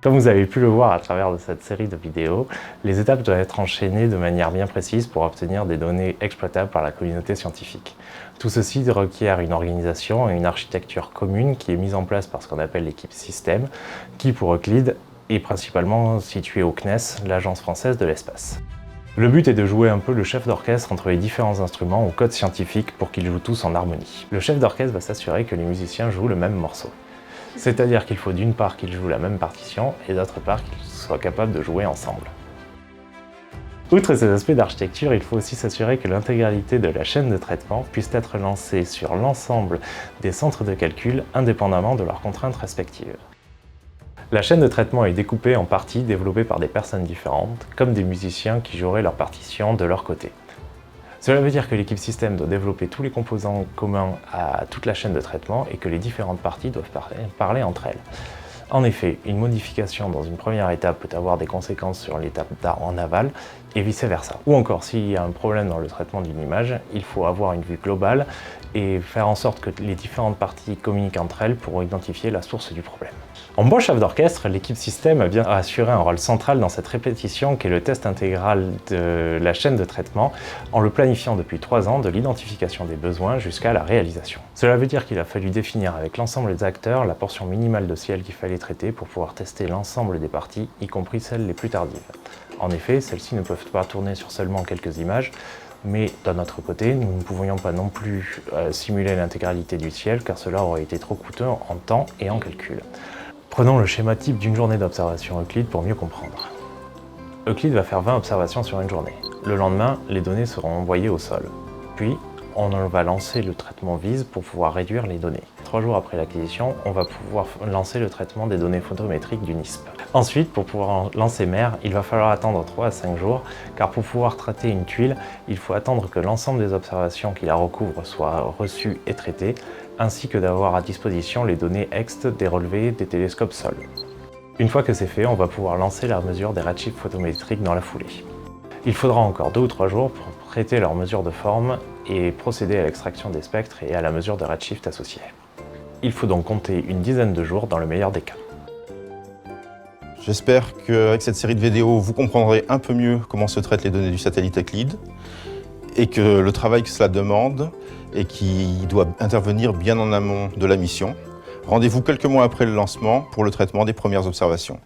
Comme vous avez pu le voir à travers de cette série de vidéos, les étapes doivent être enchaînées de manière bien précise pour obtenir des données exploitables par la communauté scientifique. Tout ceci requiert une organisation et une architecture commune qui est mise en place par ce qu'on appelle l'équipe système, qui pour Euclide est principalement située au CNES, l'Agence française de l'espace. Le but est de jouer un peu le chef d'orchestre entre les différents instruments au code scientifique pour qu'ils jouent tous en harmonie. Le chef d'orchestre va s'assurer que les musiciens jouent le même morceau. C'est-à-dire qu'il faut d'une part qu'ils jouent la même partition et d'autre part qu'ils soient capables de jouer ensemble. Outre ces aspects d'architecture, il faut aussi s'assurer que l'intégralité de la chaîne de traitement puisse être lancée sur l'ensemble des centres de calcul indépendamment de leurs contraintes respectives. La chaîne de traitement est découpée en parties développées par des personnes différentes, comme des musiciens qui joueraient leur partition de leur côté. Cela veut dire que l'équipe système doit développer tous les composants communs à toute la chaîne de traitement et que les différentes parties doivent parler entre elles. En effet, une modification dans une première étape peut avoir des conséquences sur l'étape en aval et vice-versa. Ou encore, s'il y a un problème dans le traitement d'une image, il faut avoir une vue globale et faire en sorte que les différentes parties communiquent entre elles pour identifier la source du problème. En bon chef d'orchestre, l'équipe système vient assurer un rôle central dans cette répétition qu'est le test intégral de la chaîne de traitement en le planifiant depuis 3 ans de l'identification des besoins jusqu'à la réalisation. Cela veut dire qu'il a fallu définir avec l'ensemble des acteurs la portion minimale de ciel qu'il fallait traiter pour pouvoir tester l'ensemble des parties, y compris celles les plus tardives. En effet, celles-ci ne peuvent pas tourner sur seulement quelques images, mais d'un autre côté, nous ne pouvions pas non plus simuler l'intégralité du ciel car cela aurait été trop coûteux en temps et en calcul. Prenons le schéma type d'une journée d'observation Euclide pour mieux comprendre. Euclide va faire 20 observations sur une journée. Le lendemain, les données seront envoyées au sol. Puis, on va lancer le traitement VIS pour pouvoir réduire les données. 3 jours après l'acquisition, on va pouvoir lancer le traitement des données photométriques du NISP. Ensuite, pour pouvoir lancer MER, il va falloir attendre 3 à 5 jours, car pour pouvoir traiter une tuile, il faut attendre que l'ensemble des observations qui la recouvrent soient reçues et traitées, ainsi que d'avoir à disposition les données EXT des relevés des télescopes Sol. Une fois que c'est fait, on va pouvoir lancer la mesure des redshifts photométriques dans la foulée. Il faudra encore 2 ou 3 jours pour traiter leur mesure de forme et procéder à l'extraction des spectres et à la mesure de redshift associée. Il faut donc compter une dizaine de jours dans le meilleur des cas. J'espère qu'avec cette série de vidéos, vous comprendrez un peu mieux comment se traitent les données du satellite Euclide et que le travail que cela demande et qui doit intervenir bien en amont de la mission. Rendez-vous quelques mois après le lancement pour le traitement des premières observations.